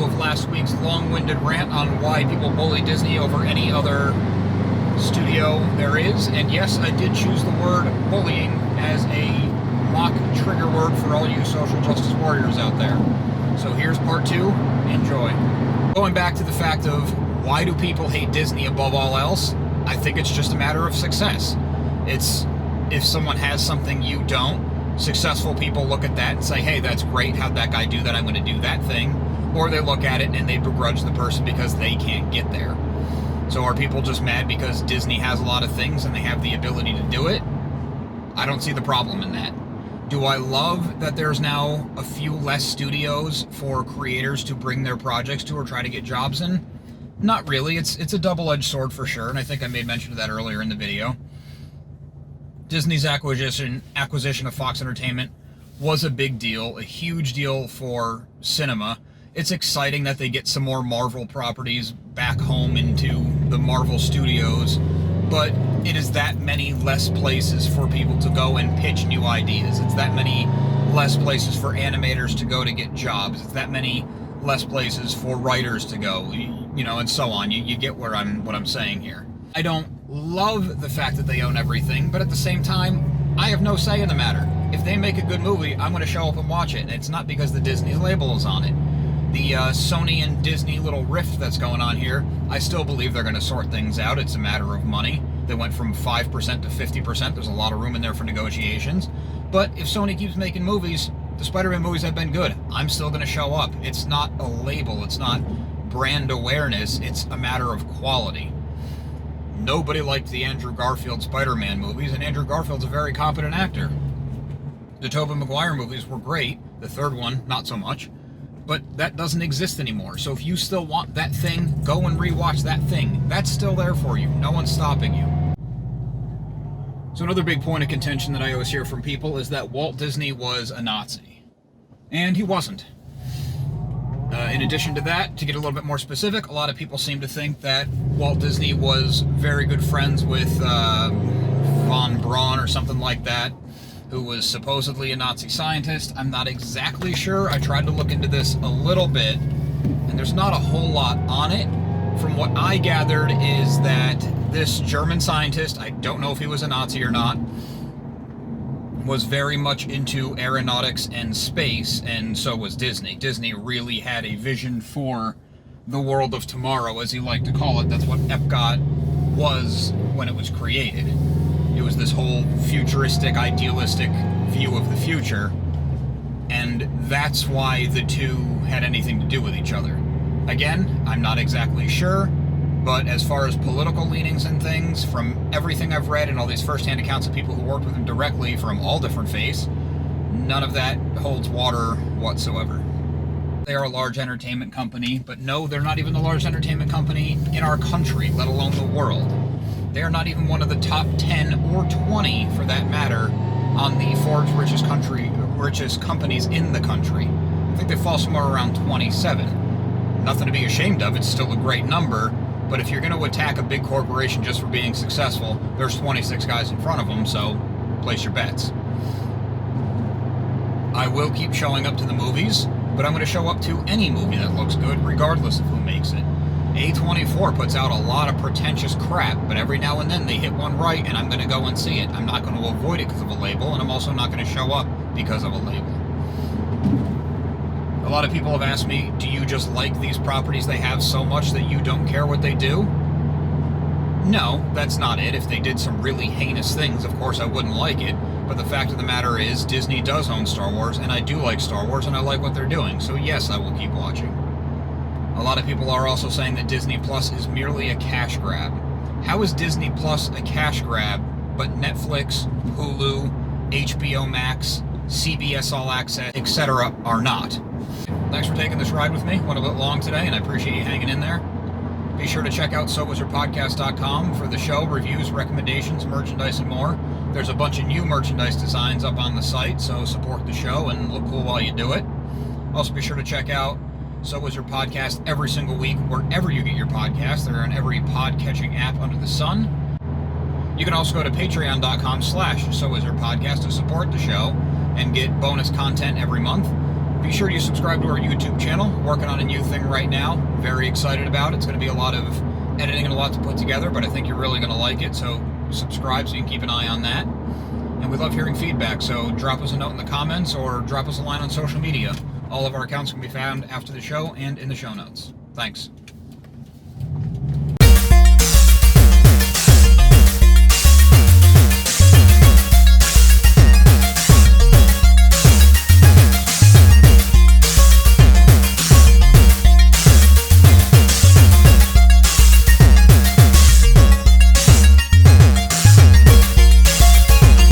of last week's long-winded rant on why people bully Disney over any other studio there is. And yes, I did choose the word bullying as a mock trigger word for all you social justice warriors out there. So here's part 2. Enjoy. Going back to the fact of why do people hate Disney above all else, I think it's just a matter of success. It's if someone has something you don't, successful people look at that and say, hey, that's great, how'd that guy do that, I'm going to do that thing. Or they look at it and they begrudge the person because they can't get there. So are people just mad because Disney has a lot of things and they have the ability to do it? I don't see the problem in that. Do I love that there's now a few less studios for creators to bring their projects to or try to get jobs in? Not really. It's a double-edged sword for sure, and I think I made mention of that earlier in the video. Disney's acquisition of Fox Entertainment was a big deal, a huge deal for cinema. It's exciting that they get some more Marvel properties back home into the Marvel Studios, but it is that many less places for people to go and pitch new ideas. It's that many less places for animators to go to get jobs. It's that many less places for writers to go, you know, and so on. You get what I'm saying here. I don't love the fact that they own everything, but at the same time, I have no say in the matter. If they make a good movie, I'm going to show up and watch it. And it's not because the Disney label is on it. The Sony and Disney little rift that's going on here, I still believe they're going to sort things out. It's a matter of money. They went from 5% to 50%. There's a lot of room in there for negotiations. But if Sony keeps making movies, the Spider-Man movies have been good. I'm still going to show up. It's not a label. It's not brand awareness. It's a matter of quality. Nobody liked the Andrew Garfield Spider-Man movies, and Andrew Garfield's a very competent actor. The Tobey Maguire movies were great. The third one, not so much. But that doesn't exist anymore. So if you still want that thing, go and rewatch that thing. That's still there for you. No one's stopping you. So another big point of contention that I always hear from people is that Walt Disney was a Nazi. And he wasn't. In addition to that, to get a little bit more specific, a lot of people seem to think that Walt Disney was very good friends with von Braun or something like that, who was supposedly a Nazi scientist. I'm not exactly sure. I tried to look into this a little bit, and there's not a whole lot on it. From what I gathered is that this German scientist, I don't know if he was a Nazi or not, was very much into aeronautics and space, and so was Disney. Disney really had a vision for the world of tomorrow, as he liked to call it. That's what Epcot was when it was created. It was this whole futuristic, idealistic view of the future, and that's why the two had anything to do with each other. Again, I'm not exactly sure, but as far as political leanings and things, from everything I've read and all these first-hand accounts of people who worked with him directly from all different faiths, none of that holds water whatsoever. They are a large entertainment company, but no, they're not even the largest entertainment company in our country, let alone the world. They are not even one of the top 10 or 20, for that matter, on the Forbes richest companies in the country. I think they fall somewhere around 27. Nothing to be ashamed of, it's still a great number, but if you're going to attack a big corporation just for being successful, there's 26 guys in front of them, so place your bets. I will keep showing up to the movies, but I'm going to show up to any movie that looks good, regardless of who makes it. A24 puts out a lot of pretentious crap, but every now and then they hit one right, and I'm going to go and see it. I'm not going to avoid it because of a label, and I'm also not going to show up because of a label. A lot of people have asked me, do you just like these properties they have so much that you don't care what they do? No, that's not it. If they did some really heinous things, of course I wouldn't like it. But the fact of the matter is, Disney does own Star Wars, and I do like Star Wars, and I like what they're doing. So yes, I will keep watching. A lot of people are also saying that Disney Plus is merely a cash grab. How is Disney Plus a cash grab, but Netflix, Hulu, HBO Max, CBS All Access, etc. are not? Thanks for taking this ride with me. Went a bit long today, and I appreciate you hanging in there. Be sure to check out SoWizardPodcast.com for the show, reviews, recommendations, merchandise, and more. There's a bunch of new merchandise designs up on the site, so support the show and look cool while you do it. Also, be sure to check out So Wizard Podcast every single week, wherever you get your podcasts. They're on every pod-catching app under the sun. You can also go to patreon.com/SoWizardPodcast to support the show and get bonus content every month. Be sure you subscribe to our YouTube channel. Working on a new thing right now. Very excited about it. It's going to be a lot of editing and a lot to put together, but I think you're really going to like it, so subscribe so you can keep an eye on that. And we love hearing feedback, so drop us a note in the comments or drop us a line on social media. All of our accounts can be found after the show and in the show notes. Thanks.